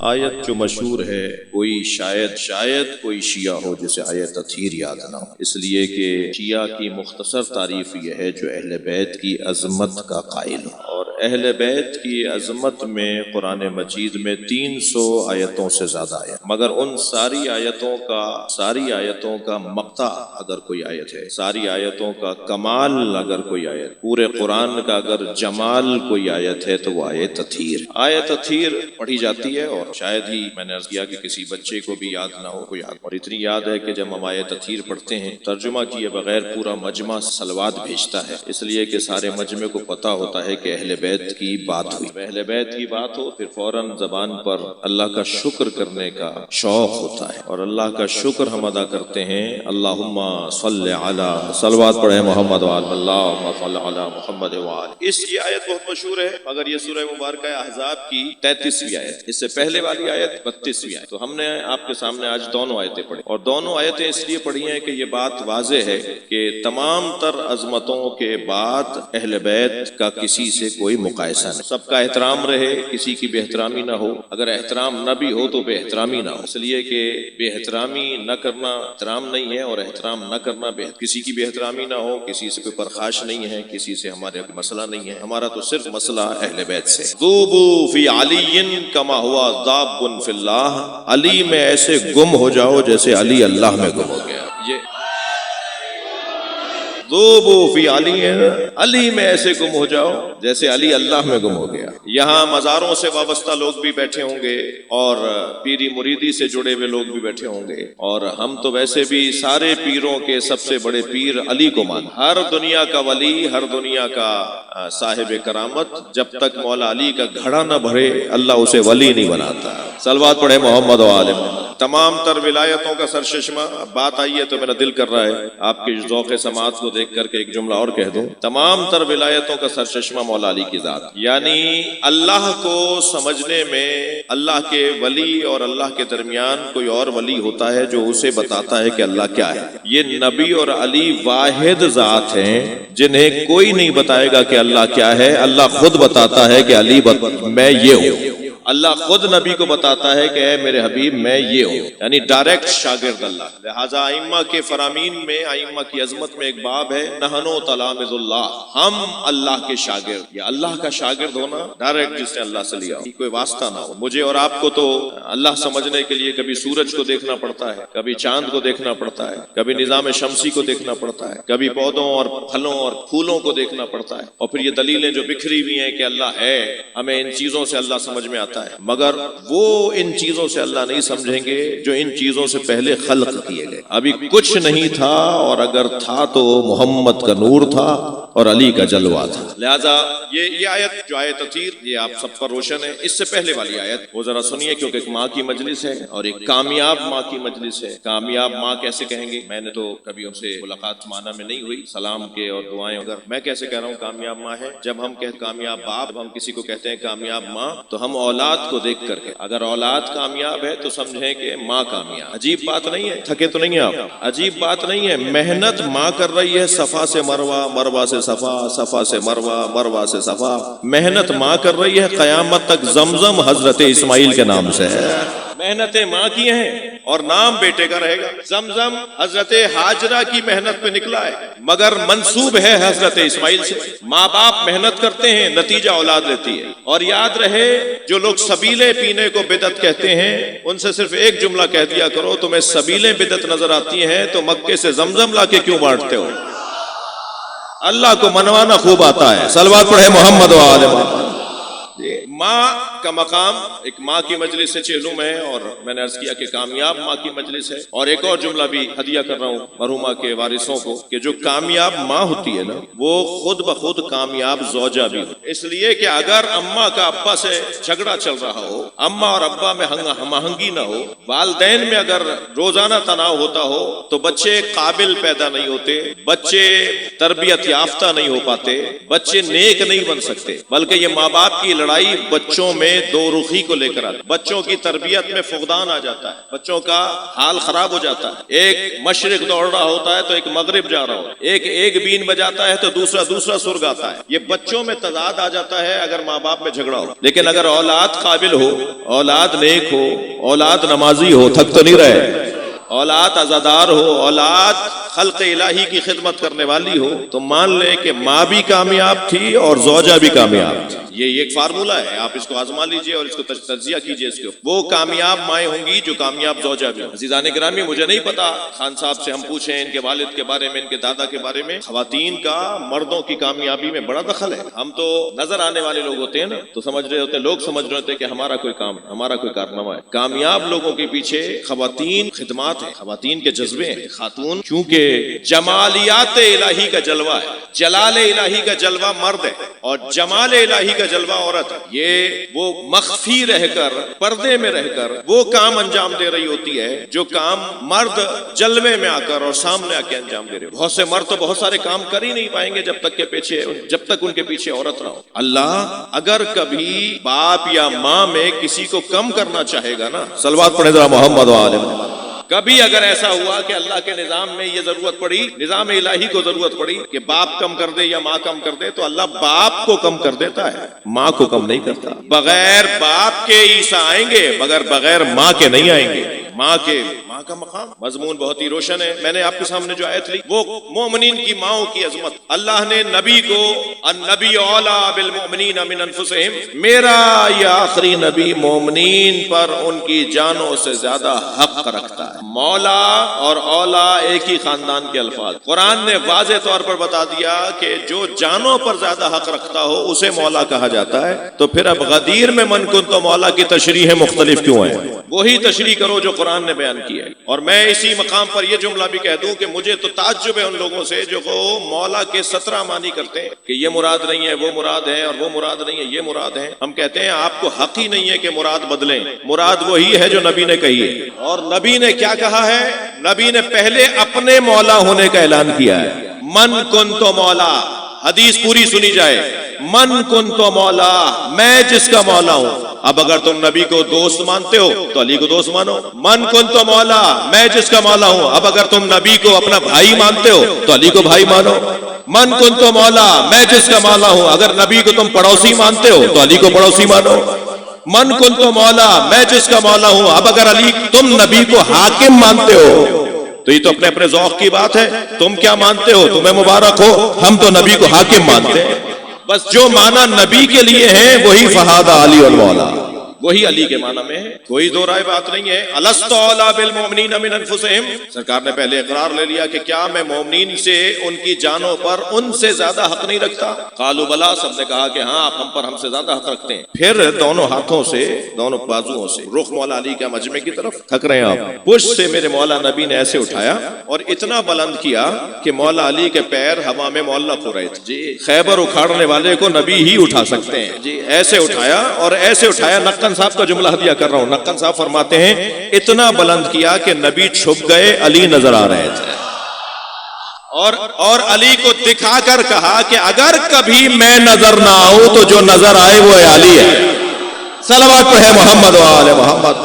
آیت جو مشہور ہے کوئی شاید کوئی شیعہ ہو جسے آیت تطہیر یاد نہ ہو، اس لیے کہ شیعہ کی مختصر تعریف یہ ہے جو اہل بیت کی عظمت کا قائل ہو، اور اہل بیت کی عظمت میں قرآن مجید میں 300 آیتوں سے زیادہ آیا، مگر ان ساری آیتوں کا مقطع اگر کوئی آیت ہے، ساری آیتوں کا کمال اگر کوئی آیت، پورے قرآن کا اگر جمال کوئی آیت ہے تو وہ آیت تطہیر پڑھی جاتی ہے، اور شاید ہی میں نے عرض کیا کہ کسی بچے کو بھی یاد نہ ہو کوئی، اور اتنی یاد ہے کہ جب ہم آیت تطہیر پڑھتے ہیں ترجمہ کیے بغیر پورا مجمع صلوات بھیجتا ہے، اس لیے کہ سارے مجمع کو پتہ ہوتا ہے کہ اہل بیت کی بات ہوئی، اہل بیت کی بات ہو پھر فوراً زبان پر اللہ کا شکر کرنے کا شوق ہوتا ہے، اور اللہ کا شکر ہم ادا کرتے ہیں اللہم صلی علی، صلوات پڑھیں محمد وعلی، اللہم صلی علی محمد وعلی۔ اس کی آیت بہت مشہور ہے، مگر یہ سورہ مبارکہ احزاب کی 33ویں آیت، اس سے پہلے والی آیت 32ویں آیت، تو ہم نے آپ کے سامنے آج دونوں آیتیں پڑھی، اور دونوں آیتیں اس لیے پڑھی ہیں کہ یہ بات واضح ہے کہ تمام تر عظمتوں کے بعد اہل بیت کا کسی سے کوئی مقایسہ نہیں، سب کا احترام رہے، کسی کی بے احترامی نہ ہو، اگر احترام نہ بھی ہو تو بے احترامی نہ ہو، اس لیے کہ بے احترامی نہ کرنا احترام نہیں ہے، اور احترام نہ کرنا کسی کی بے احترامی نہ ہو، کسی سے کوئی پرخاش نہیں ہے، کسی سے ہمارے مسئلہ نہیں ہے، ہمارا تو صرف مسئلہ اہل بیت سے۔ ذوبوا فی علی کما ہوا ذاب فی اللہ، علی میں ایسے گم ہو جاؤ جیسے علی اللہ میں گم ہو گیا، یہ ذوبوا فی علی، علی میں ایسے گم ہو جاؤ جیسے علی اللہ میں گم ہو گیا۔ یہاں مزاروں سے وابستہ لوگ بھی بیٹھے ہوں گے، اور پیری مریدی سے جڑے ہوئے لوگ بھی بیٹھے ہوں گے، اور ہم تو ویسے بھی سارے پیروں کے سب سے بڑے پیر علی کو مان، ہر دنیا کا ولی، ہر دنیا کا صاحب کرامت، جب تک مولا علی کا گھڑا نہ بھرے اللہ اسے ولی نہیں بناتا۔ صلوات پڑھے محمد وآلہ محمد۔ تمام تر ولایتوں کا سرچشمہ، بات آئی ہے تو میرا دل کر رہا ہے آپ کی ذوق سماعت کو دیکھ کر کے ایک جملہ اور کہہ دوں، تمام تر ولایتوں کا سرچشمہ مولا علی کی ذات، یعنی اللہ کو سمجھنے میں اللہ کے ولی اور اللہ کے درمیان کوئی اور ولی ہوتا ہے جو اسے بتاتا ہے کہ اللہ کیا ہے۔ یہ نبی اور علی واحد ذات ہیں جنہیں کوئی نہیں بتائے گا کہ اللہ کیا ہے، اللہ خود بتاتا ہے کہ علی میں یہ ہوں، اللہ خود نبی کو بتاتا ہے کہ اے میرے حبیب میں یہ ہوں، یعنی ڈائریکٹ شاگرد اللہ۔ لہٰذا ائمہ کے فرامین میں، ائمہ کی عظمت میں ایک باب ہے نحنو تلامذ اللہ، ہم اللہ کے شاگرد، یا اللہ کا شاگرد ہونا ڈائریکٹ جس نے اللہ سے لیا ہو، کوئی واسطہ نہ ہو۔ مجھے اور آپ کو تو اللہ سمجھنے کے لیے کبھی سورج کو دیکھنا پڑتا ہے، کبھی چاند کو دیکھنا پڑتا ہے، کبھی نظام شمسی کو دیکھنا پڑتا ہے، کبھی پودوں اور پھلوں اور پھولوں کو دیکھنا پڑتا ہے، اور پھر یہ دلیلیں جو بکھری ہوئی ہیں کہ اللہ ہے، ہمیں ان چیزوں سے اللہ سمجھ میں آتا ہے، مگر وہ ان چیزوں سے اللہ نہیں سمجھیں گے جو ان چیزوں سے پہلے خلق کیے گئے۔ ابھی کچھ نہیں تھا، اور اگر تھا تو محمد کا نور تھا اور علی کا جلوہ تھا۔ لہذا یہ آیت جو آیت تطہیر، یہ آپ سب پر روشن ہے۔ اس سے پہلے والی آیت وہ ذرا سنیے، کیونکہ ایک ماں کی مجلس ہے اور ایک کامیاب ماں کی مجلس ہے۔ کامیاب ماں کیسے کہیں گے؟ میں نے تو کبھی ان سے ملاقات معنی میں نہیں ہوئی، سلام کے اور دعائیں، اگر میں کیسے کہہ رہا ہوں کامیاب ماں ہے؟ جب ہم کہتے کامیاب باپ، جب ہم کسی کو کہتے ہیں کامیاب ماں تو ہم اولاد کو دیکھ کر کے، اگر اولاد کامیاب ہے تو سمجھیں کہ ماں کامیاب۔ عجیب بات نہیں ہے؟ تھکے تو نہیں ہیں آپ؟ عجیب بات نہیں ہے؟ محنت ماں کر رہی ہے، صفا سے مروہ، مروہ سے صفا، صفا سے مروہ، مروہ سے صفا، محنت ماں کر رہی ہے، قیامت تک زمزم حضرت اسماعیل کے نام سے ہے۔ محنتیں ماں کی ہیں اور نام بیٹے کا رہے گا۔ زمزم حضرت ہاجرہ کی محنت پہ نکلا ہے، مگر منسوب ہے حضرت اسماعیل سے۔ ماں باپ محنت کرتے ہیں، نتیجہ اولاد لیتی ہے۔ اور یاد رہے، جو لوگ سبیلے پینے کو بدعت کہتے ہیں، ان سے صرف ایک جملہ کہہ دیا کرو، تمہیں سبیلیں بدعت نظر آتی ہیں تو مکے سے زمزم لا کے کیوں بانٹتے ہو؟ اللہ کو منوانا خوب آتا ہے۔ صلوات پڑھے محمد وآلہ محمد۔ ماں کا مقام، ایک ماں کی مجلس سے چہلم ہے، اور میں نے عرض کیا کہ کامیاب ماں کی مجلس ہے۔ اور ایک اور جملہ بھی ہدیہ کر رہا ہوں مرحومہ کے وارثوں کو، کہ جو کامیاب ماں ہوتی ہے نا، وہ خود بخود کامیاب زوجہ بھی ہوتی ہے۔ اس لیے کہ اگر اماں کا ابا سے جھگڑا چل رہا ہو، اماں اور ابا میں ہم آہنگی نہ ہو، والدین میں اگر روزانہ تناؤ ہوتا ہو، تو بچے قابل پیدا نہیں ہوتے، بچے تربیت یافتہ نہیں ہو پاتے، بچے نیک نہیں بن سکتے، بلکہ یہ ماں باپ کی لڑائی بچوں میں دو رخی کو لے کر آتی ہے، بچوں کی تربیت میں فقدان آ جاتا ہے، بچوں کا حال خراب ہو جاتا ہے، ایک مشرق دوڑ رہا ہوتا ہے تو ایک مغرب جا رہا ہوتا ہے، ایک بین بجاتا ہے تو دوسرا سر گاتا ہے، یہ بچوں میں تضاد آ جاتا ہے اگر ماں باپ میں جھگڑا ہو۔ لیکن اگر اولاد قابل ہو، اولاد نیک ہو، اولاد نمازی ہو، تھک تو نہیں رہے، اولاد عزادار ہو، اولاد خلق الہی کی خدمت کرنے والی ہو، تو مان لے کہ ماں بھی کامیاب تھی اور زوجہ بھی کامیاب تھی۔ یہ ایک فارمولہ ہے، آپ اس کو آزما لیجئے اور اس کو تجزیہ کیجئے اس کے اوپر۔ وہ کامیاب مائیں ہوں گی جو کامیاب زوجہ بھی ہوں۔ عزیزان گرامی، مجھے نہیں پتا، خان صاحب سے ہم پوچھیں ان کے والد کے بارے میں، ان کے دادا کے بارے میں، خواتین کا مردوں کی کامیابی میں بڑا دخل ہے۔ ہم تو نظر آنے والے لوگ ہوتے ہیں نا، تو سمجھ رہے ہوتے ہیں، لوگ سمجھ رہے ہوتے ہیں کہ ہمارا کوئی کام ہے، ہمارا کوئی کارنامہ ہے۔ کامیاب لوگوں کے پیچھے خواتین خدمات ہیں، خواتین کے جذبے ہیں۔ خاتون چونکہ جمالیات الہی کا جلوہ ہے، جلال الہی کا جلوہ مرد ہے اور جمال الہی کا جلوہ عورت ہے۔ یہ وہ مخفی رہ کر، پردے میں رہ کر وہ کام انجام دے رہی ہوتی ہے جو کام مرد جلوے میں آ کر اور سامنے آ کے انجام دے رہے ہو۔ بہت سے مرد تو بہت سارے کام کر ہی نہیں پائیں گے جب تک ان کے پیچھے عورت نہ ہو۔ اللہ اگر کبھی باپ یا ماں میں کسی کو کم کرنا چاہے گا نا، صلوات پڑھیں ذرا محمد و آل محمد۔ کبھی اگر ایسا ہوا کہ اللہ کے نظام میں یہ ضرورت پڑی، نظام الہی کو ضرورت پڑی کہ باپ کم کر دے یا ماں کم کر دے، تو اللہ باپ کو کم کر دیتا ہے، ماں کو کم نہیں کرتا۔ بغیر باپ کے عیسیٰ آئیں گے مگر بغیر ماں کے نہیں آئیں گے۔ ماں کا مقام، مضمون بہت ہی روشن ہے۔ میں نے آپ کے سامنے جو آیت لی وہ مومنین کی ماؤں کی عظمت۔ اللہ نے نبی کو النبی اولیٰ بالمؤمنین من انفسہم، میرا یہ آخری نبی مومنین پر ان کی جانوں سے زیادہ حق رکھتا ہے۔ مولا اور اولا ایک ہی خاندان کے الفاظ۔ قرآن نے واضح طور پر بتا دیا کہ جو جانوں پر زیادہ حق رکھتا ہو اسے مولا کہا جاتا ہے۔ تو پھر اب غدیر میں من کن تو مولا کی تشریح مختلف کیوں ہیں؟ وہی تشریح کرو جو قرآن نے بیان کی ہے۔ اور میں اسی مقام پر یہ جملہ بھی کہہ دوں کہ مجھے تو تعجب ہے ان لوگوں سے جو مولا کے 17 معنی کرتے ہیں کہ یہ مراد نہیں ہے، وہ مراد ہے، اور وہ مراد نہیں ہے، یہ مراد ہے۔ ہم کہتے ہیں آپ کو حق ہی نہیں ہے کہ مراد بدلیں، مراد وہی ہے جو نبی نے کہی ہے۔ اور نبی نے کیا کہا ہے؟ نبی نے پہلے اپنے مولا ہونے کا اعلان کیا ہے۔ من کنت مولا، حدیث پوری سنی جائے، من کنت مولا، میں جس کا مولا ہوں۔ اب اگر تم نبی کو دوست مانتے ہو تو علی کو دوست مانو۔ من کنت مولا، میں جس کا مولا ہوں۔ اب اگر تم نبی کو اپنا بھائی مانتے ہو تو علی کو بھائی مانو۔ من کنت مولا، میں جس کا مولا ہوں، اگر نبی کو تم پڑوسی مانتے ہو تو علی کو پڑوسی مانو۔ من کنت مولا، میں جس کا مولا ہوں، اب اگر علی تم نبی کو حاکم مانتے ہو تو یہ تو اپنے اپنے ذوق کی بات ہے، تم کیا مانتے ہو، تمہیں مبارک ہو، ہم تو نبی کو حاکم مانتے ہیں۔ بس جو معنی نبی کے لیے ہے وہی فہادہ علی المولا، وہی علی کے معنی میں ہے، کوئی دو رائے بات نہیں ہے۔ الست اولیٰ بالمؤمنین من انفسہم، سرکار نے پہلے اقرار لے لیا کہ کیا میں مومنین سے ان کی جانوں پر ان سے زیادہ حق نہیں رکھتا؟ قالوا بلا، سب نے کہا کہ ہاں آپ ہم سے زیادہ حق رکھتے ہیں۔ پھر دونوں ہاتھوں سے، دونوں بازوؤں سے رخ مولا علی کا مجمع کی طرف تھک رہے ہیں آپ، پشت سے میرے مولا نبی نے ایسے اٹھایا اور اتنا بلند کیا کہ مولا علی کے پیر ہوا میں معلق ہو رہے تھے۔ جی خیبر اکھاڑنے والے کو نبی ہی اٹھا سکتے ہیں۔ جی ایسے اٹھایا اور ایسے اٹھایا، نقن صاحب کا جملہ ہدیہ کر رہا ہوں، نقن صاحب فرماتے ہیں اتنا بلند کیا کہ نبی چھپ گئے، علی نظر آ رہے تھے، اور علی کو دکھا کر کہا کہ اگر کبھی میں نظر نہ آؤں تو جو نظر آئے وہ علی ہے۔ صلوات پڑھے محمد و آل محمد۔